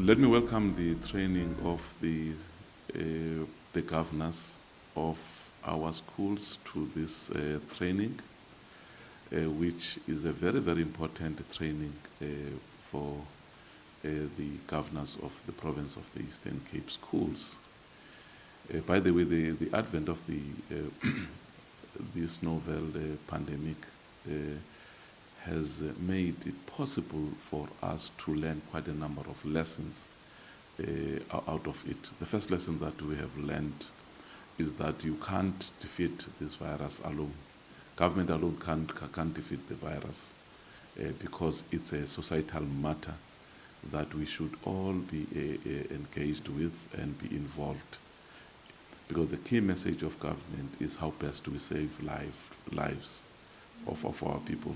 Let me welcome the training of the governors of our schools to this training, which is a very, very important training for the governors of the province of the Eastern Cape schools. By the way, the advent of this novel pandemic has made it possible for us to learn quite a number of lessons out of it. The first lesson that we have learned is that you can't defeat this virus alone. Government alone can't defeat the virus because it's a societal matter that we should all be engaged with and be involved. Because the key message of government is how best do we save lives of our people.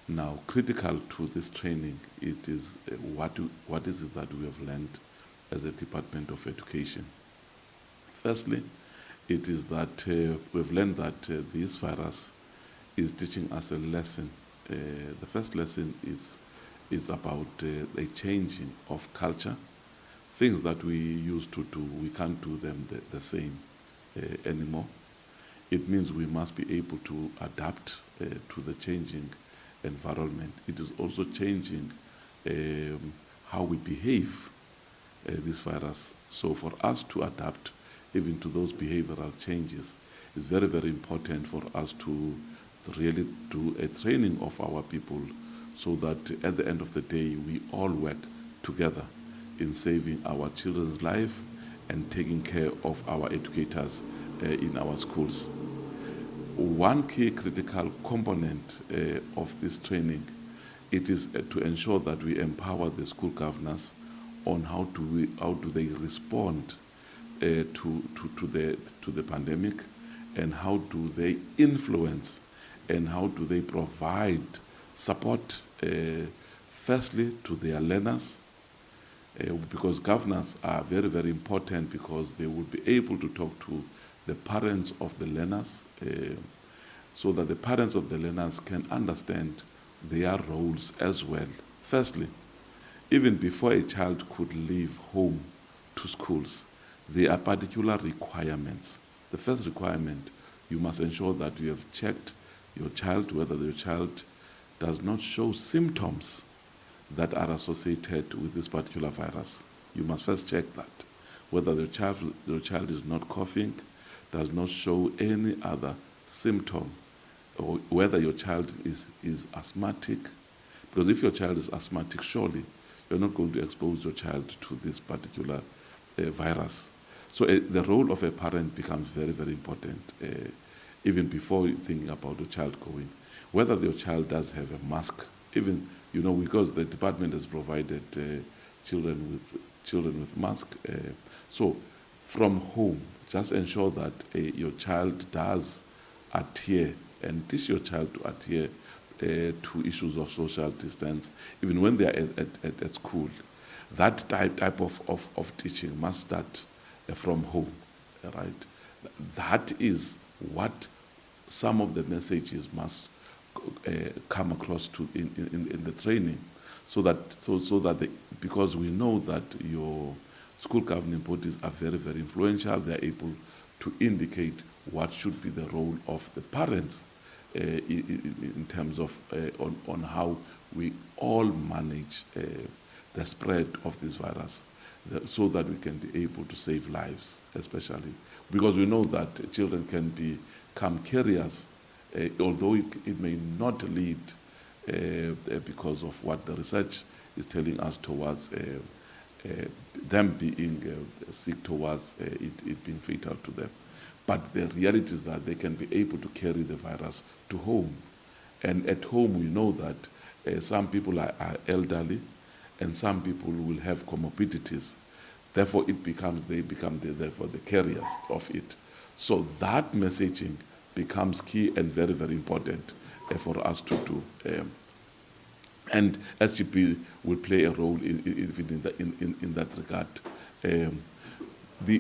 Now, critical to this training, it is what is it that we have learned as a Department of Education. Firstly, it is that we've learned that this virus is teaching us a lesson. The first lesson is about a changing of culture. Things that we used to do, we can't do them the same anymore. It means we must be able to adapt to the changing environment. It is also changing how we behave this virus. So for us to adapt even to those behavioral changes is very, very important for us to really do a training of our people so that at the end of the day we all work together in saving our children's life and taking care of our educators in our schools. One key critical component of this training, it is to ensure that we empower the school governors on how do they respond to the pandemic, and how do they influence and how do they provide support firstly to their learners, because governors are very, very important because they will be able to talk to the parents of the learners so that the parents of the learners can understand their roles as well. Firstly, even before a child could leave home to schools, there are particular requirements. The first requirement, you must ensure that you have checked your child, whether your child does not show symptoms that are associated with this particular virus. You must first check that, whether your child is not coughing, does not show any other symptom, or whether your child is asthmatic. Because if your child is asthmatic, surely you're not going to expose your child to this particular virus. So the role of a parent becomes very, very important, even before thinking about your child going. Whether your child does have a mask, even, because the department has provided children with masks. So from home, just ensure that your child does adhere and teach your child to adhere to issues of social distance, even when they are at school. That type of teaching must start from home, right? That is what some of the messages must come across to in the training, so that because we know that your school governing bodies are very, very influential. They are able to indicate what should be the role of the parents in terms of on how we all manage the spread of this virus, so that we can be able to save lives, especially because we know that children can become carriers, although it may not lead because of what the research is telling us towards them being sick, towards it being fatal to them. But the reality is that they can be able to carry the virus to home. And at home, we know that some people are elderly and some people will have comorbidities. Therefore, they become the carriers of it. So that messaging becomes key and very, very important for us to do. And SGB will play a role in that regard.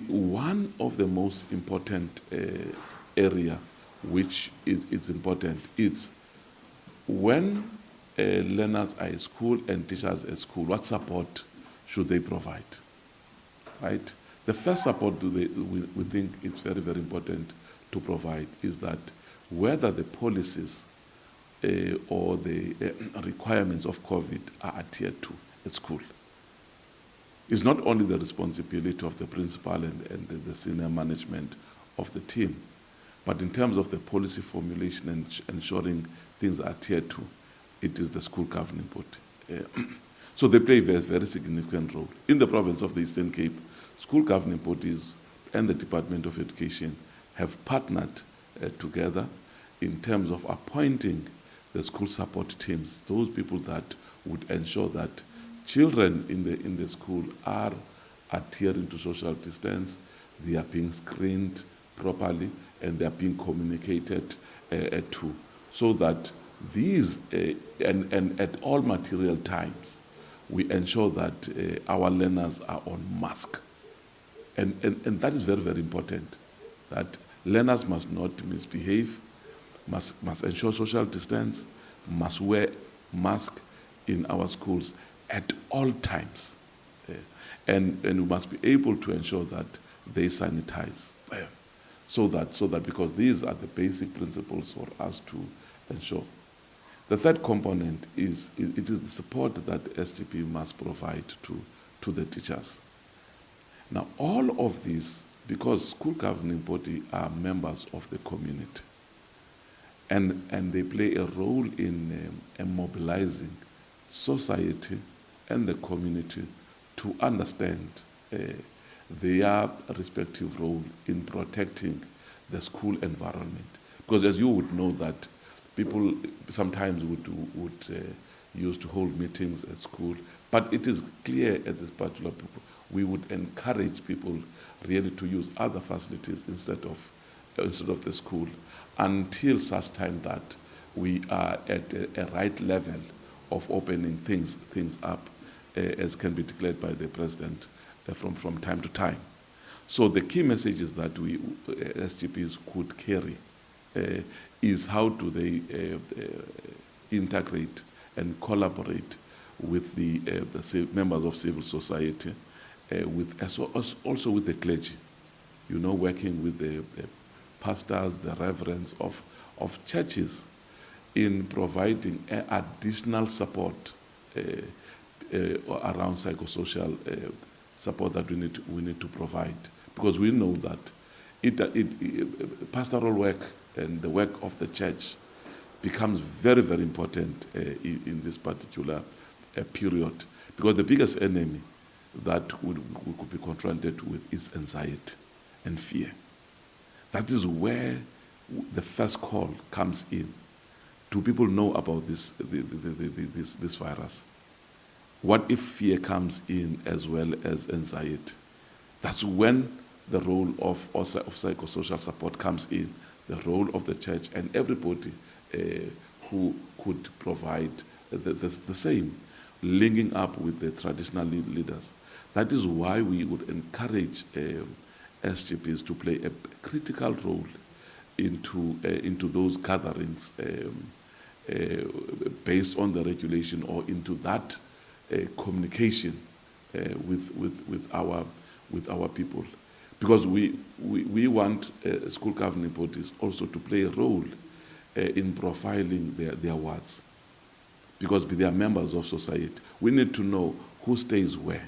One of the most important area which is important is when learners are at school and teachers at school, what support should they provide, right? The first support we think it's very, very important to provide is that whether the policies or the requirements of COVID are adhered to at school. It's not only the responsibility of the principal and the senior management of the team, but in terms of the policy formulation and ensuring things are adhered to, it is the school governing body. So they play a very, very significant role. In the province of the Eastern Cape, school governing bodies and the Department of Education have partnered together in terms of appointing the school support teams, those people that would ensure that children in the school are adhering to social distance, they are being screened properly, and they are being communicated to, so that these, and at all material times, we ensure that our learners are on mask. And that is very, very important, that learners must not misbehave, must ensure social distance, must wear mask in our schools at all times. And we must be able to ensure that they sanitize. So that because these are the basic principles for us to ensure. The third component is the support that SGB must provide to the teachers. Now, all of this, because school governing body are members of the community, and they play a role in mobilizing society and the community to understand their respective role in protecting the school environment. Because as you would know that people sometimes would use to hold meetings at school, but it is clear at this particular point, we would encourage people really to use other facilities instead of the school, until such time that we are at a right level of opening things up, as can be declared by the president from time to time. So the key messages that we SGBs could carry is how do they integrate and collaborate with the members of civil society, also with the clergy, working with the pastors, the reverends of churches in providing additional support around psychosocial support that we need to provide, because we know that pastoral work and the work of the church becomes very, very important in this particular period, because the biggest enemy that we could be confronted with is anxiety and fear. That is where the first call comes in. Do people know about this virus? What if fear comes in as well as anxiety? That's when the role of psychosocial support comes in, the role of the church and everybody who could provide the same, linking up with the traditional leaders. That is why we would encourage SGBs to play a critical role into those gatherings based on the regulation, or into that communication with our people, because we want school governing bodies also to play a role in profiling their wards, because they are members of society. We need to know who stays where,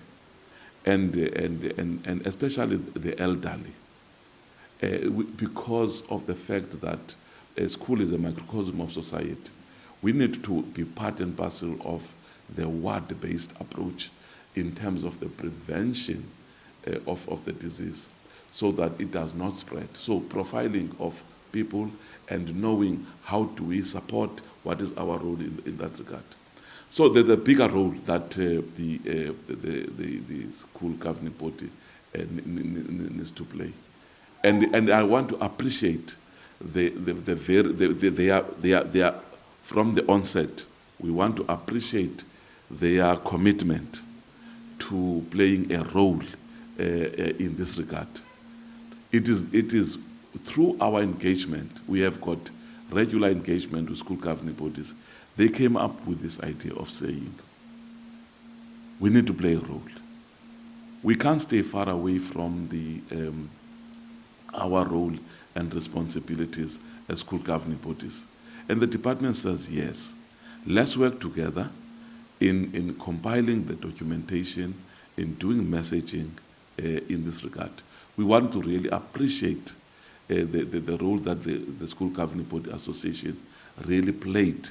and especially the elderly, because of the fact that school is a microcosm of society. We need to be part and parcel of the ward-based approach in terms of the prevention of the disease, so that it does not spread. So profiling of people and knowing how do we support, what is our role in that regard. So there's a bigger role that the school governing body needs to play, and I want to appreciate they are from the onset. We want to appreciate their commitment to playing a role in this regard. It is through our engagement, we have got regular engagement with school governing bodies. They came up with this idea of saying, we need to play a role. We can't stay far away from our role and responsibilities as school governing bodies. And the department says, yes, let's work together in compiling the documentation, in doing messaging in this regard. We want to really appreciate the role that the School Governing Body Association really played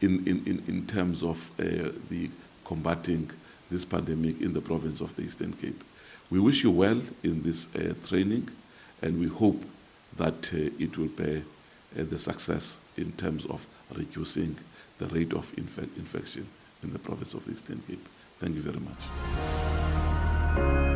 in terms of the combating this pandemic in the province of the Eastern Cape. We wish you well in this training, and we hope that it will bear the success in terms of reducing the rate of infection in the province of the Eastern Cape. Thank you very much.